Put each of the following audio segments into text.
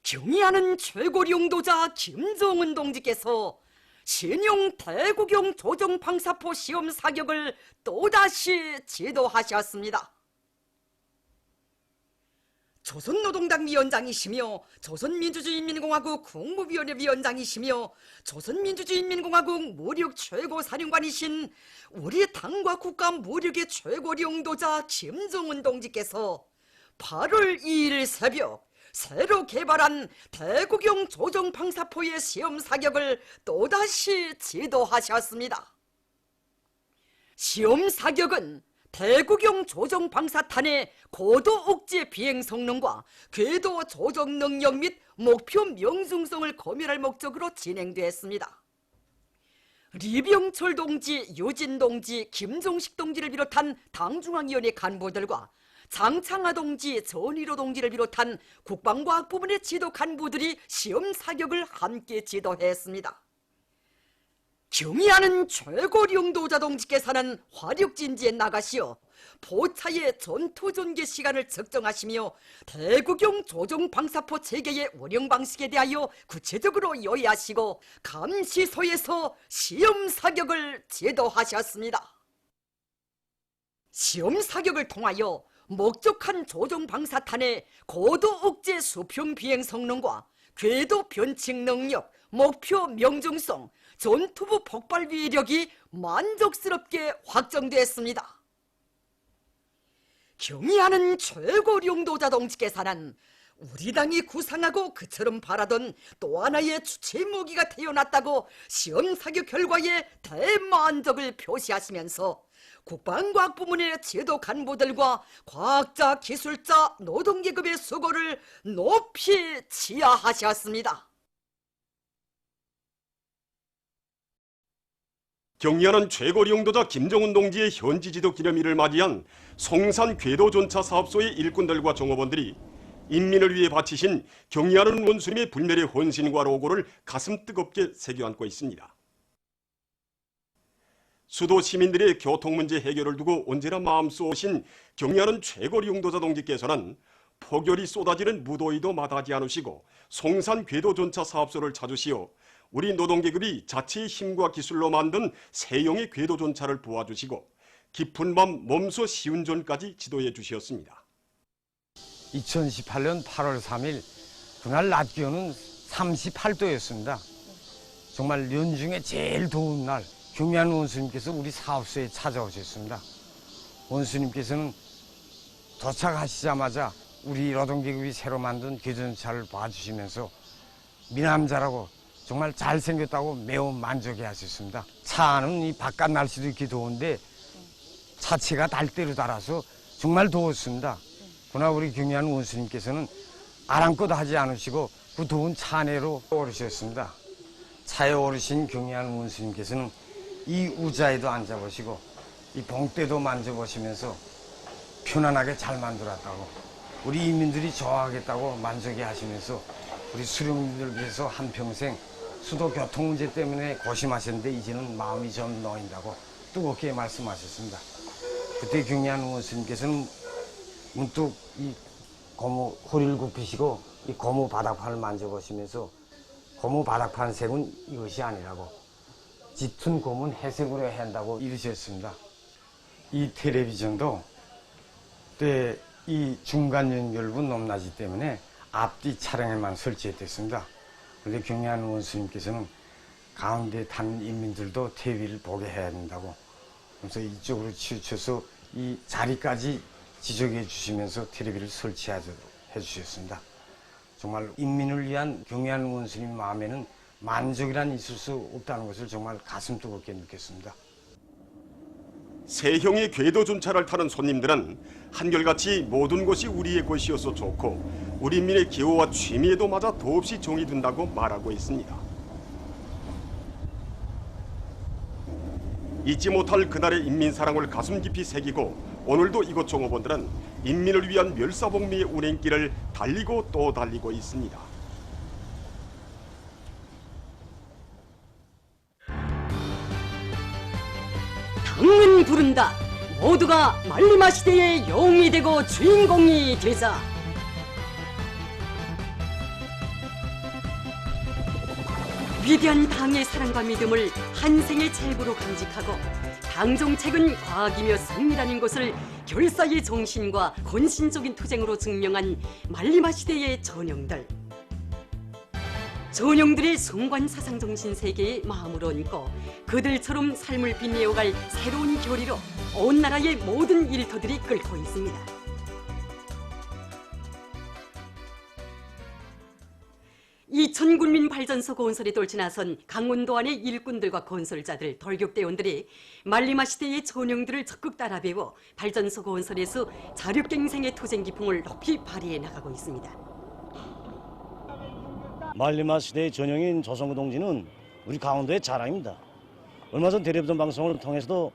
경의하는 최고 용도자 김정은 동지께서 신용 대구경 조정방사포 시험 사격을 또다시 지도하셨습니다. 조선노동당 위원장이시며 조선민주주의인민공화국 국무위원회 위원장이시며 조선민주주의인민공화국 무력 최고사령관이신 우리 당과 국가 무력의 최고 용도자 김정은 동지께서 8월 2일 새벽 새로 개발한 대구경 조정방사포의 시험 사격을 또다시 지도하셨습니다. 시험 사격은 대구경 조정방사탄의 고도 억제 비행 성능과 궤도 조정 능력 및 목표 명중성을 검열할 목적으로 진행되었습니다. 리병철 동지, 유진 동지, 김종식 동지를 비롯한 당중앙위원회 간부들과 장창하 동지, 전일호 동지를 비롯한 국방과학부문의 지도 간부들이 시험 사격을 함께 지도했습니다. 경의하는 최고 용도자 동지께서는 화력진지에 나가시어 포차의 전투 전개 시간을 측정하시며 대구경 조정방사포 체계의 운영 방식에 대하여 구체적으로 요의하시고 감시소에서 시험 사격을 지도하셨습니다. 시험 사격을 통하여 목적한 조정방사탄의 고도 억제 수평 비행 성능과 궤도 변칙 능력, 목표 명중성, 전투부 폭발 위력이 만족스럽게 확정됐습니다. 경의하는 최고 용도자 동지께서는 우리 당이 구상하고 그처럼 바라던 또 하나의 주체 무기가 태어났다고 시험 사격 결과에 대만족을 표시하시면서 국방과학부문의 지도 간부들과 과학자, 기술자, 노동계급의 수고를 높이 지하하셨습니다. 경의하는 최고 용도자 김정은 동지의 현지 지도 기념일을 맞이한 송산 궤도전차 사업소의 일꾼들과 종업원들이 인민을 위해 바치신 경의하는 원수님의 불멸의 헌신과 로고를 가슴 뜨겁게 새겨안고 있습니다. 수도 시민들의 교통 문제 해결을 두고 언제나 마음쏘신 경의하는 최고 용도자 동지께서는 폭열이 쏟아지는 무더위도 마다하지 않으시고 송산 궤도전차 사업소를 찾으시어 우리 노동계급이 자체의 힘과 기술로 만든 세용의 궤도전차를 도와주시고 깊은 밤 몸소 시운전까지 지도해 주셨습니다. 2018년 8월 3일 그날 낮 기온은 38도였습니다. 정말 연중에 제일 더운 날 경의하는 원수님께서 우리 사업소에 찾아오셨습니다. 원수님께서는 도착하시자마자 우리 노동계급이 새로 만든 궤도전차를 봐주시면서 미남자라고 정말 잘생겼다고 매우 만족해 하셨습니다. 차는 이 바깥 날씨도 이렇게 더운데 차체가 달대로 달아서 정말 더웠습니다. 그러나 우리 경의하는 원수님께서는 아랑곳 하지 않으시고 그 더운 차 안으로 오르셨습니다. 차에 오르신 경의하는 원수님께서는 이 의자에도 앉아보시고 이 봉대도 만져보시면서 편안하게 잘 만들었다고 우리 인민들이 좋아하겠다고 만족해 하시면서 우리 수령님들 위해서 한평생 수도 교통 문제 때문에 고심하셨는데 이제는 마음이 좀 놓인다고 뜨겁게 말씀하셨습니다. 그때 경의하는 원수님께서는 문득 이 고무 허리를 굽히시고 이 고무 바닥판을 만져보시면서 고무 바닥판 색은 이것이 아니라고 짙은 고무는 회색으로 해야 한다고 이르셨습니다. 이 텔레비전도 그때 이 중간 연결부 높낮이 때문에 앞뒤 차량에만 설치됐습니다. 그런데 경의하는 원수님께서는 가운데 탄 인민들도 TV를 보게 해야 된다고 그래서 이쪽으로 치우쳐서 이 자리까지 지적해 주시면서 텔레비를 설치해 주셨습니다. 정말 인민을 위한 경의하는 원수님 마음에는 만족이란 있을 수 없다는 것을 정말 가슴 뜨겁게 느꼈습니다. 세형의 궤도전차를 타는 손님들은 한결같이 모든 것이 우리의 것이어서 좋고 우리 인민의 기호와 취미에도 맞아 더없이 정이 든다고 말하고 있습니다. 잊지 못할 그날의 인민사랑을 가슴 깊이 새기고 오늘도 이곳 종업원들은 인민을 위한 멸사복미의 운행길을 달리고 또 달리고 있습니다. 당은 부른다. 모두가 말리마 시대의 영웅이 되고 주인공이 되자. 위대한 당의 사랑과 믿음을 한 생의 책으로 간직하고 당 정책은 과학이며 승리라는 것을 결사의 정신과 헌신적인 투쟁으로 증명한 말리마 시대의 전형들. 전형들의 성관 사상 정신 세계에 마음을 얹고 그들처럼 삶을 빛내어갈 새로운 결의로 온 나라의 모든 일터들이 끓고 있습니다. 2000군민 발전소 건설에 돌진하선 강원도 안의 일꾼들과 건설자들, 돌격대원들이 말리마 시대의 전형들을 적극 따라 배워 발전소 건설에서 자력갱생의 투쟁 기풍을 높이 발휘해 나가고 있습니다. 말리마 시대의 전형인 조성구 동지는 우리 강원도의 자랑입니다. 얼마 전 텔레비전 방송을 통해서도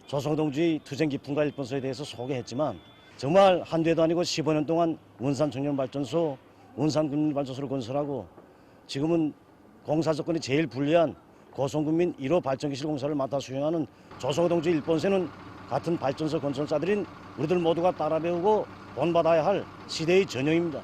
조성구 동지의 투쟁 기풍과 일본서에 대해서 소개했지만 정말 한두 해도 아니고 15년 동안 원산 청년발전소, 원산군민발전소를 건설하고 지금은 공사 조건이 제일 불리한 고성군민 1호 발전기실 공사를 맡아 수행하는 조성구 동지 일본세는 같은 발전소 건설자들인 우리들 모두가 따라 배우고 본받아야 할 시대의 전형입니다.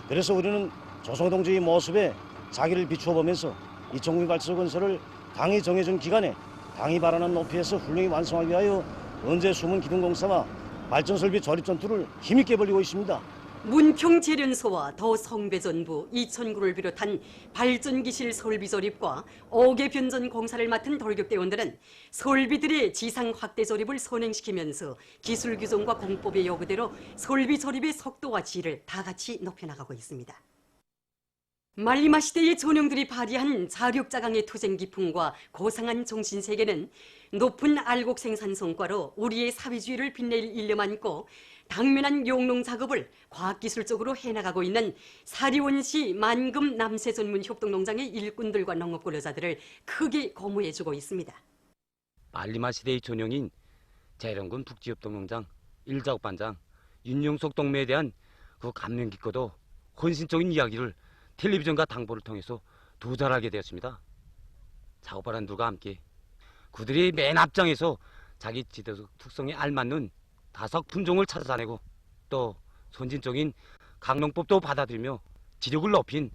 그래서 우리는 조성구 동지의 모습에 자기를 비추어 보면서 이천군민 발전소 건설을 당이 정해준 기간에 당이 바라는 높이에서 훌륭히 완성하기 위하여 언제 숨은 기둥공사와 발전설비 조립 전투를 힘있게 벌이고 있습니다. 문평재련소와 더성배전부, 이천구를 비롯한 발전기실 설비 조립과 5개 변전 공사를 맡은 돌격대원들은 설비들의 지상 확대 조립을 선행시키면서 기술 규정과 공법의 요구대로 설비 조립의 속도와 질을 다 같이 높여나가고 있습니다. 말리마 시대의 전형들이 발휘한 자력자강의 투쟁 기풍과 고상한 정신세계는 높은 알곡 생산 성과로 우리의 사회주의를 빛낼 일념 안고 당면한 용농 작업을 과학기술적으로 해나가고 있는 사리원시 만금 남새 전문 협동농장의 일꾼들과 농업근로자들을 크게 고무해주고 있습니다. 말리마 시대의 전형인 재령군 북지협동농장 1작업반장 윤용석 동매에 대한 그 감명 깊고도 헌신적인 이야기를 텔레비전과 당보를 통해서 도달하게 되었습니다. 작업반원들과 함께 그들이 맨 앞장에서 자기 지도적 특성에 알맞는 다석 품종을 찾아내고 또 선진적인 강농법도 받아들이며 지력을 높인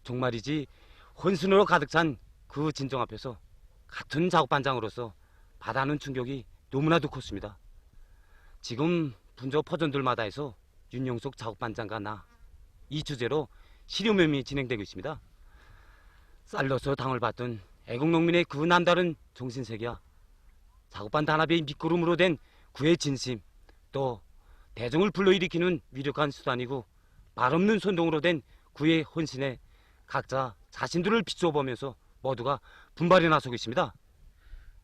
정말이지 헌신으로 가득 찬 그 진정 앞에서 같은 작업반장으로서 받아는 충격이 너무나도 컸습니다. 지금 분조 퍼전들마다에서 윤용석 작업반장과 나 이 주제로 실효면이 진행되고 있습니다. 쌀로서 당을 받던 애국농민의 그 남다른 정신세계와 작업반 단합의 밑구름으로 된 그의 진심, 또 대정을 불러일으키는 위력한 수단이고 말없는 선동으로 된 그의 헌신에 각자 자신들을 비추어보면서 모두가 분발에 나서고 있습니다.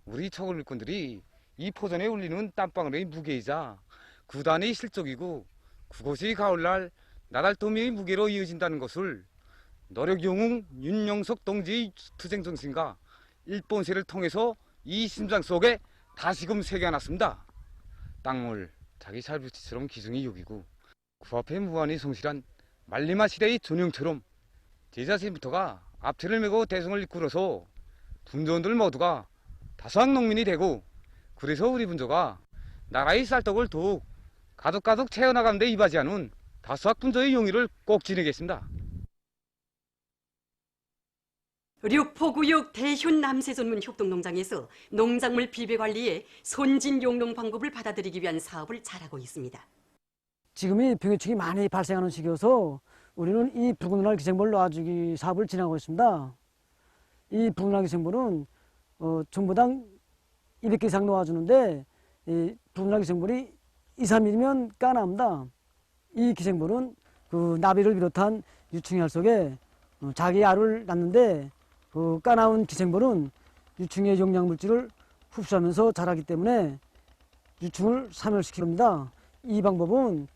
우리 처골 일꾼들이 이 포전에 올리는 땀방울의 무게이자 구단의 실적이고 그것이 가을날 나달도미의 무게로 이어진다는 것을 노력영웅 윤용석 동지의 투쟁정신과 일본세를 통해서 이 심장 속에 다시금 새겨놨습니다. 땅을 자기 살부치처럼 기승이 여기고 그 앞에 무한히 성실한 말리마 시대의 전형처럼 제자세부터가 앞체를 메고 대성을 이끌어서 분조원들 모두가 다수학 농민이 되고 그래서 우리 분조가 나라의 쌀떡을 더욱 가득가득 채워나가는 데 이바지하는 다수학 분조의 용의를 꼭 지니겠습니다. 류포구역 대현 남새 전문 협동농장에서 농작물 비배 관리에 선진 용농 방법을 받아들이기 위한 사업을 잘하고 있습니다. 지금이 병해충이 많이 발생하는 시기여서 우리는 이 붉은 눈알 기생물 놔주기 사업을 진행하고 있습니다. 이 붉은 눈알 기생물은 정보당 200개 이상 놓아주는데 이 붉은 눈알 기생물이 2, 3일이면 까납니다. 이 기생물은 그 나비를 비롯한 유충의 알 속에 자기 알을 낳는데 그 까나운 기생물은 유충의 영양물질을 흡수하면서 자라기 때문에 유충을 사멸시킵니다. 이 방법은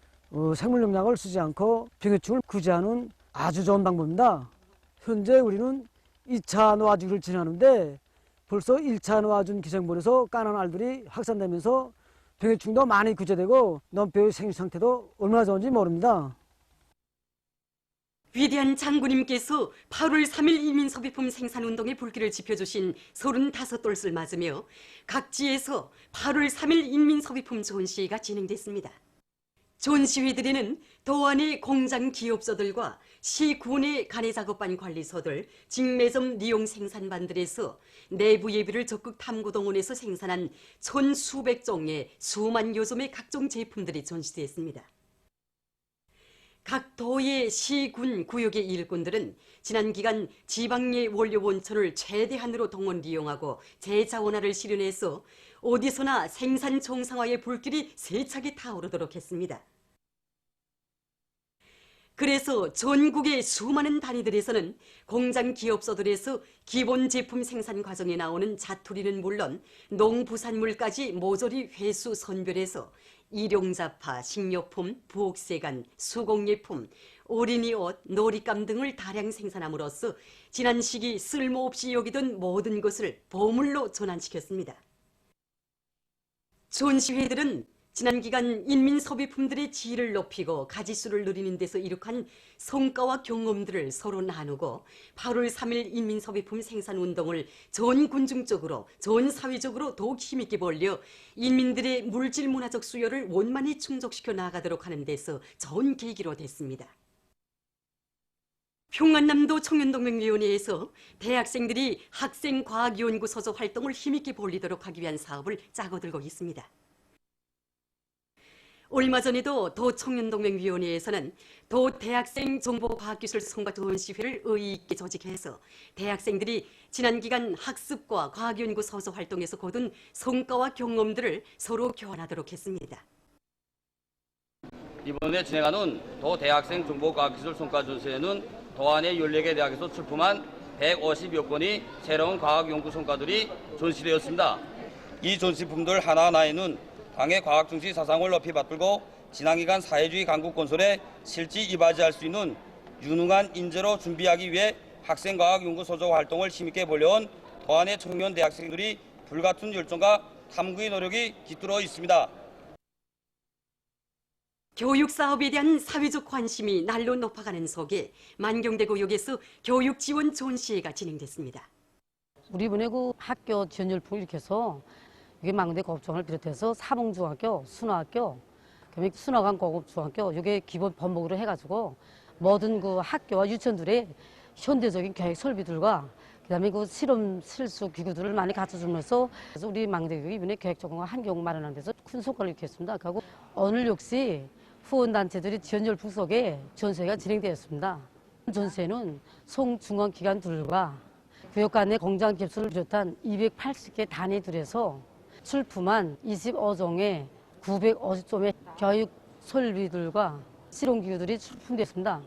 생물용약을 쓰지 않고 병해충을 구제하는 아주 좋은 방법입니다. 현재 우리는 2차 노화주기를 진행하는데 벌써 1차 노화준 기생물에서 까나운 알들이 확산되면서 병해충도 많이 구제되고 논뼈의 생육 상태도 얼마나 좋은지 모릅니다. 위대한 장군님께서 8월 3일 이민소비품 생산운동의 불길을 지펴주신 35돌을 맞으며 각지에서 8월 3일 인민소비품 전시회가 진행됐습니다. 전시회들에는 도안의 공장 기업소들과 시군의 간해작업반 관리소들, 직매점 리용 생산반들에서 내부 예비를 적극 탐구동원해서 생산한 천수백 종의 수만 요점의 각종 제품들이 전시됐습니다. 각 도의 시군 구역의 일꾼들은 지난 기간 지방의 원료 원천을 최대한으로 동원 이용하고 재자원화를 실현해서 어디서나 생산 정상화의 불길이 세차게 타오르도록 했습니다. 그래서 전국의 수많은 단위들에서는 공장 기업소들에서 기본 제품 생산 과정에 나오는 자투리는 물론 농부산물까지 모조리 회수 선별해서 일용잡화, 식료품, 부엌세간, 수공예품, 어린이 옷, 놀잇감 등을 다량 생산함으로써 지난 시기 쓸모없이 여기던 모든 것을 보물로 전환시켰습니다. 전시회들은 지난 기간 인민소비품들의 질을 높이고 가짓수를 늘리는 데서 이룩한 성과와 경험들을 서로 나누고 8월 3일 인민소비품 생산운동을 전 군중적으로, 전 사회적으로 더욱 힘있게 벌려 인민들의 물질 문화적 수요를 원만히 충족시켜 나가도록 하는 데서 좋은 계기로 됐습니다. 평안남도 청년동맹위원회에서 대학생들이 학생과학연구소조 활동을 힘있게 벌이도록 하기 위한 사업을 짜고들고 있습니다. 얼마 전에도 도청년동맹위원회에서는 도대학생 정보과학기술 성과 전시회를 의의 있게 조직해서 대학생들이 지난 기간 학습과 과학연구 서서 활동에서 거둔 성과와 경험들을 서로 교환하도록 했습니다. 이번에 진행하는 도대학생 정보과학기술 성과 전시회는 도안의 14개 대학에서 출품한 150여 건의 새로운 과학연구 성과들이 전시되었습니다. 이 전시품들 하나하나에는 당의 과학중시 사상을 높이 받들고 지난기간 사회주의 강국 건설에 실제 이바지할 수 있는 유능한 인재로 준비하기 위해 학생과학연구소조 활동을 힘있게 벌려온 도안의 청년 대학생들이 불같은 열정과 탐구의 노력이 깃들어 있습니다. 교육 사업에 대한 사회적 관심이 날로 높아가는 속에 만경대구역에서 교육 지원 전시회가 진행됐습니다. 우리 이번에 그 학교 지원 열풍을 일으켜서 이게 망대 고급중학교를 비롯해서 사봉중학교, 순화학교, 그다음에 순화관 고급중학교 이게 기본 번복으로 해가지고 모든 그 학교와 유치원들의 현대적인 교육 설비들과 그다음에 그 실험 실수 기구들을 많이 갖춰주면서 그래서 우리 망대교육이 이번에 교육적공과 환경 마련하는 데서 큰 성과를 일으켰습니다. 그리고 오늘 역시 후원단체들이 지원 열풍 속에 전시회가 진행되었습니다. 전시회는 송중앙기관들과 교육 간의 공장 기술을 비롯한 280개 단위들에서 출품한 25종의 950점의 교육 설비들과 실용기구들이 출품됐습니다.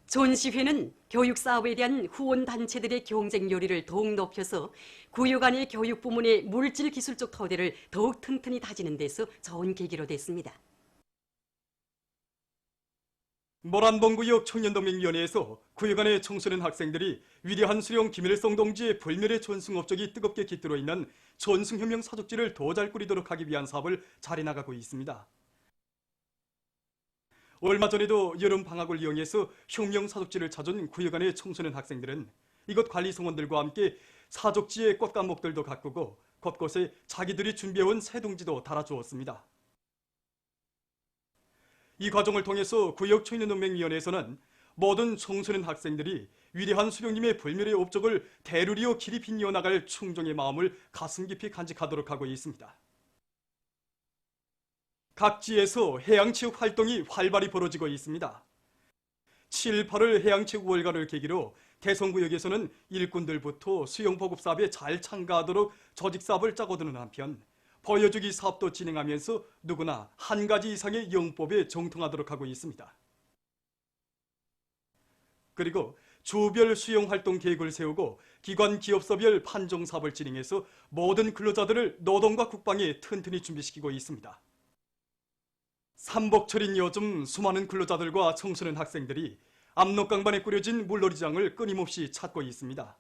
전시회는 교육 사업에 대한 후원 단체들의 경쟁 요리를 더욱 높여서 구역 안의 교육 부문의 물질 기술적 토대를 더욱 튼튼히 다지는 데서 좋은 계기로 됐습니다. 모란봉구역 청년동맹위원회에서 구역 안의 청소년 학생들이 위대한 수령 김일성 동지의 불멸의 전승 업적이 뜨겁게 깃들어 있는 전승혁명 사족지를 더 잘 꾸리도록 하기 위한 사업을 잘 해나가고 있습니다. 얼마 전에도 여름 방학을 이용해서 혁명 사족지를 찾은 구역 안의 청소년 학생들은 이곳 관리성원들과 함께 사족지의 꽃감목들도 가꾸고 곳곳에 자기들이 준비해온 새동지도 달아주었습니다. 이 과정을 통해서 구역 청년동맹위원회에서는 모든 청소년 학생들이 위대한 수령님의 불멸의 업적을 대루리어 길이 빛내어 나갈 충정의 마음을 가슴 깊이 간직하도록 하고 있습니다. 각지에서 해양체육 활동이 활발히 벌어지고 있습니다. 7, 8월 해양체육 월가를 계기로 대성구역에서는 일꾼들부터 수영보급 사업에 잘 참가하도록 조직 사업을 짜고드는 한편 보여주기 사업도 진행하면서 누구나 한 가지 이상의 영법에 정통하도록 하고 있습니다. 그리고 주별 수용활동 계획을 세우고 기관 기업소별 판정 사업을 진행해서 모든 근로자들을 노동과 국방에 튼튼히 준비시키고 있습니다. 삼복철인 요즘 수많은 근로자들과 청소년 학생들이 압록강반에 꾸려진 물놀이장을 끊임없이 찾고 있습니다.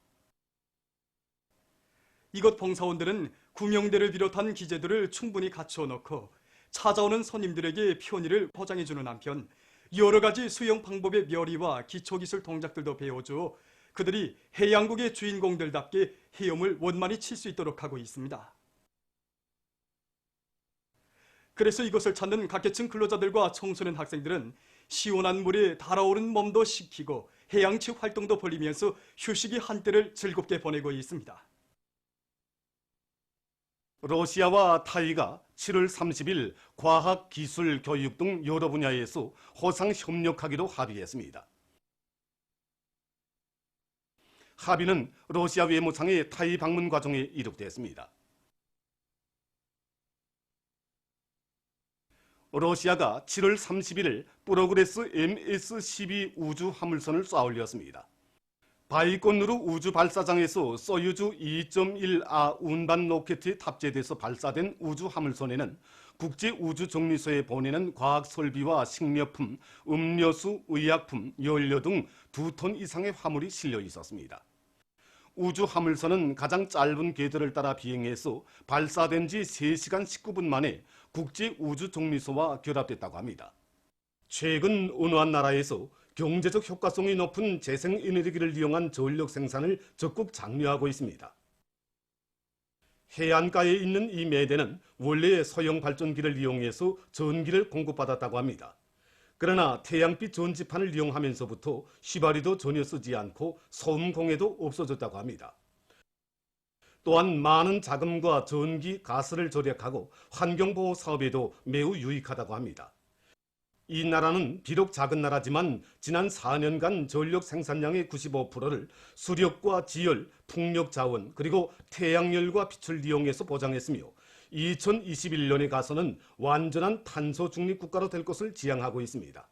이곳 봉사원들은 구명대를 비롯한 기재들을 충분히 갖추어 놓고 찾아오는 손님들에게 편의를 보장해주는 한편 여러 가지 수영 방법의 묘리와 기초기술 동작들도 배워주어 그들이 해양국의 주인공들답게 헤엄을 원만히 칠 수 있도록 하고 있습니다. 그래서 이것을 찾는 각계층 근로자들과 청소년 학생들은 시원한 물에 달아오른 몸도 식히고 해양치 활동도 벌이면서 휴식의 한때를 즐겁게 보내고 있습니다. 러시아와 타이가 7월 30일 과학, 기술, 교육 등 여러 분야에서 호상 협력하기로 합의했습니다. 합의는 러시아 외무상의 타이 방문 과정에 이룩됐습니다. 러시아가 7월 31일 프로그레스 MS-12 우주 화물선을 쏘아올렸습니다. 바이코누르 우주 발사장에서 소유주 2.1아 운반 로켓이 탑재돼서 발사된 우주 화물선에는 국제 우주 정류소에 보내는 과학 설비와 식료품, 음료수, 의약품, 연료 등 2톤 이상의 화물이 실려 있었습니다. 우주 화물선은 가장 짧은 궤도를 따라 비행해서 발사된 지 3시간 19분 만에 국제 우주 정류소와 결합됐다고 합니다. 최근 어느 한 나라에서 경제적 효과성이 높은 재생에너지를 이용한 전력 생산을 적극 장려하고 있습니다. 해안가에 있는 이 매대는 원래 소형 발전기를 이용해서 전기를 공급받았다고 합니다. 그러나 태양빛 전지판을 이용하면서부터 휘발유도 전혀 쓰지 않고 소음 공해도 없어졌다고 합니다. 또한 많은 자금과 전기, 가스를 절약하고 환경보호 사업에도 매우 유익하다고 합니다. 이 나라는 비록 작은 나라지만 지난 4년간 전력 생산량의 95%를 수력과 지열, 풍력 자원, 그리고 태양열과 빛을 이용해서 보장했으며 2021년에 가서는 완전한 탄소 중립 국가로 될 것을 지향하고 있습니다.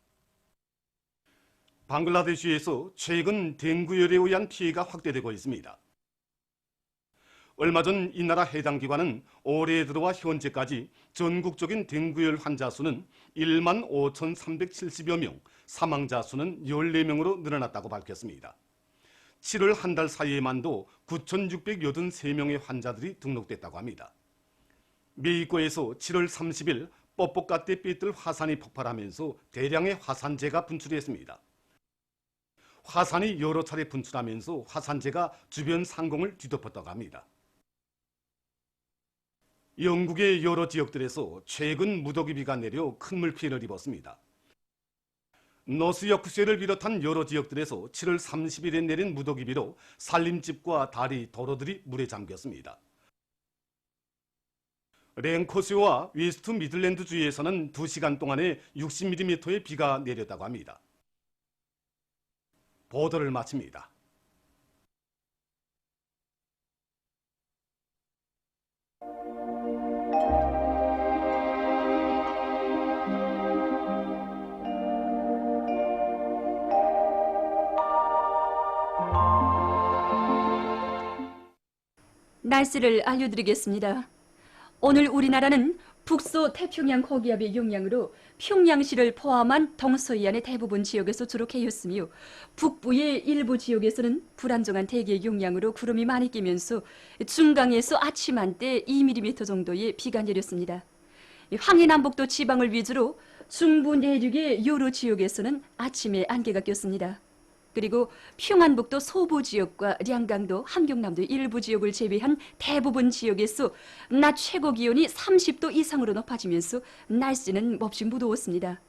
방글라데시에서 최근 댕구열에 의한 피해가 확대되고 있습니다. 얼마 전 이 나라 해당 기관은 올해 들어와 현재까지 전국적인 댕구열 환자 수는 1만 5,370여 명, 사망자 수는 14명으로 늘어났다고 밝혔습니다. 7월 한 달 사이에만도 9,683명의 환자들이 등록됐다고 합니다. 메xi코에서 7월 30일 뽀뽀카떼 삐뚤 화산이 폭발하면서 대량의 화산재가 분출했습니다. 화산이 여러 차례 분출하면서 화산재가 주변 상공을 뒤덮었다고 합니다. 영국의 여러 지역들에서 최근 무더기비가 내려 큰 물피해를 입었습니다. 노스여크셔를 비롯한 여러 지역들에서 7월 30일에 내린 무더기비로 살림집과 다리, 도로들이 물에 잠겼습니다. 랭커시와 웨스트 미들랜드 주에서는 2시간 동안에 60mm의 비가 내렸다고 합니다. 보도를 마칩니다. 날씨를 알려드리겠습니다. 오늘 우리나라는 북서 태평양 고기압의 영향으로 평양시를 포함한 동서해안의 대부분 지역에서 주로 개였으며 북부의 일부 지역에서는 불안정한 대기의 영향으로 구름이 많이 끼면서 중강에서 아침 한때 2mm 정도의 비가 내렸습니다. 황해남북도 지방을 위주로 중부 내륙의 여러 지역에서는 아침에 안개가 꼈습니다. 그리고 평안북도 소부 지역과 량강도, 함경남도 일부 지역을 제외한 대부분 지역에서 낮 최고 기온이 30도 이상으로 높아지면서 날씨는 몹시 무더웠습니다.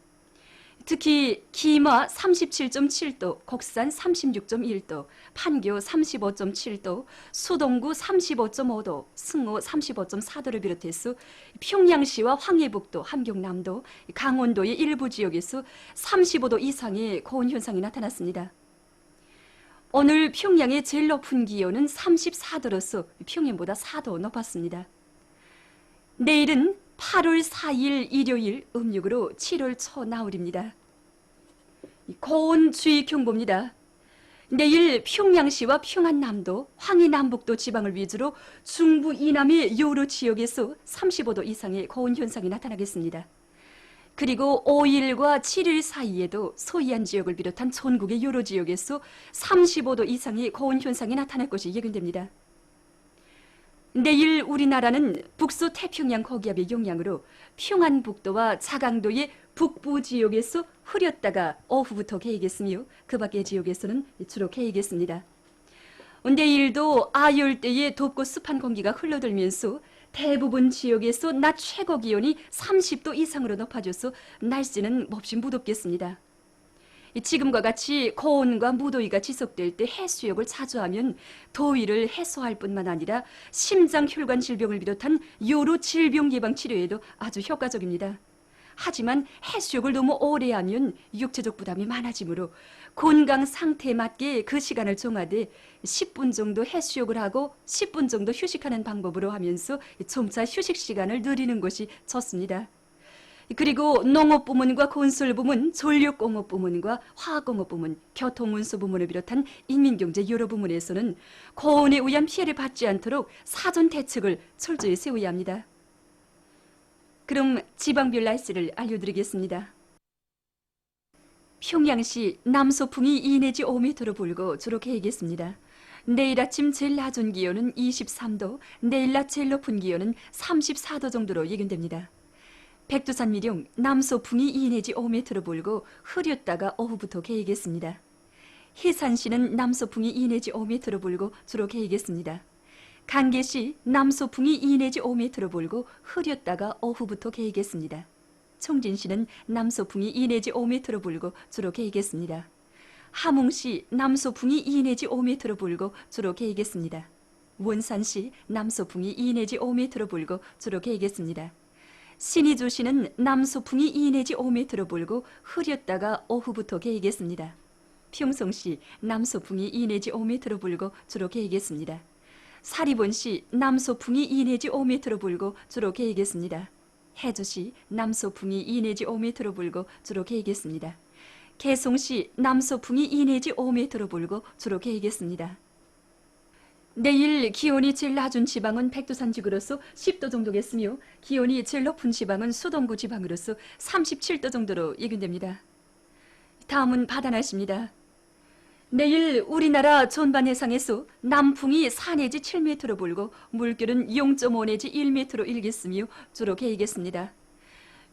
특히 기마 37.7도, 곡산 36.1도, 판교 35.7도, 수동구 35.5도, 승호 35.4도를 비롯해서 평양시와 황해북도, 함경남도, 강원도의 일부 지역에서 35도 이상의 고온 현상이 나타났습니다. 오늘 평양의 제일 높은 기온은 34도로서 평년보다 4도 높았습니다. 내일은 8월 4일 일요일 음력으로 7월 초 나흘입니다. 고온주의 경보입니다. 내일 평양시와 평안남도, 황해남북도 지방을 위주로 중부 이남의 여러 지역에서 35도 이상의 고온 현상이 나타나겠습니다. 그리고 5일과 7일 사이에도 소이안 지역을 비롯한 전국의 여러 지역에서 35도 이상의 고온 현상이 나타날 것이 예견됩니다. 내일 우리나라는 북서 태평양 고기압의 영향으로 평안북도와 자강도의 북부 지역에서 흐렸다가 오후부터 개이겠으며 그 밖의 지역에서는 주로 개이겠습니다. 내일도 아열대의 덥고 습한 공기가 흘러들면서 대부분 지역에서 낮 최고 기온이 30도 이상으로 높아져서 날씨는 몹시 무덥겠습니다. 지금과 같이 고온과 무더위가 지속될 때 해수욕을 자주 하면 더위를 해소할 뿐만 아니라 심장혈관 질병을 비롯한 여러 질병 예방 치료에도 아주 효과적입니다. 하지만 해수욕을 너무 오래 하면 육체적 부담이 많아지므로 건강 상태에 맞게 그 시간을 정하되 10분 정도 해수욕을 하고 10분 정도 휴식하는 방법으로 하면서 점차 휴식 시간을 늘리는 것이 좋습니다. 그리고 농업부문과 건설부문, 전력공업부문과 화학공업부문, 교통운수부문을 비롯한 인민경제 여러 부문에서는 고온에 의한 피해를 받지 않도록 사전 대책을 철저히 세워야 합니다. 그럼 지방별 날씨를 알려드리겠습니다. 평양시 남서풍이 2 내지 5m로 불고 주로 개겠습니다. 내일 아침 제일 낮은 기온은 23도, 내일 낮 제일 높은 기온은 34도 정도로 예견됩니다. 백두산 미령 남서풍이 2 내지 5m로 불고 흐렸다가 오후부터 개겠습니다. 해산시는 남서풍이 2 내지 5m로 불고 주로 개겠습니다. 간계시 남서풍이 2 내지 5m로 불고 흐렸다가 오후부터 개겠습니다. 청진시는 남서풍이 2 내지 5m로 불고 주로 개겠습니다. 함흥시 남서풍이 2 내지 5m로 불고 주로 개겠습니다. 원산시 남서풍이 2 내지 5m로 불고 주로 개겠습니다. 신의주시는 남서풍이 2 내지 5m로 불고 흐렸다가 오후부터 개겠습니다. 평성시 남서풍이 2 내지 5m로 불고 주로 개겠습니다. 사리본시 남서풍이 2 내지 5m로 불고 주로 개겠습니다. 해주시 남서풍이 2 내지 5m로 불고 주로 개겠습니다. 개송시 남서풍이 2 내지 5m로 불고 주로 개겠습니다. 내일 기온이 제일 낮은 지방은 백두산 지구로서 10도 정도겠으며 기온이 제일 높은 지방은 수동구 지방으로서 37도 정도로 예견됩니다. 다음은 바다 날씨입니다. 내일 우리나라 전반 해상에서 남풍이 4 내지 7m로 불고 물결은 0.5 내지 1m로 일겠으며 주로 개겠습니다.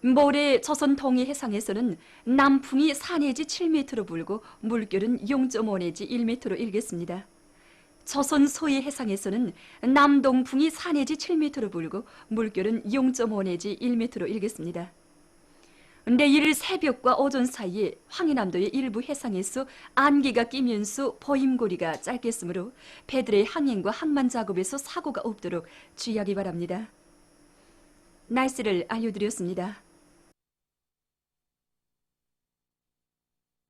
모레 조선 동해 해상에서는 남풍이 4 내지 7m로 불고 물결은 0.5 내지 1m로 일겠습니다. 조선 서해 해상에서는 남동풍이 4 내지 7m로 불고 물결은 0.5 내지 1m로 일겠습니다. 내일 새벽과 오전 사이에 황해남도의 일부 해상에서 안개가 끼면서 보임고리가 짧겠으므로 배들의 항행과 항만 작업에서 사고가 없도록 주의하기 바랍니다. 날씨를 알려드렸습니다.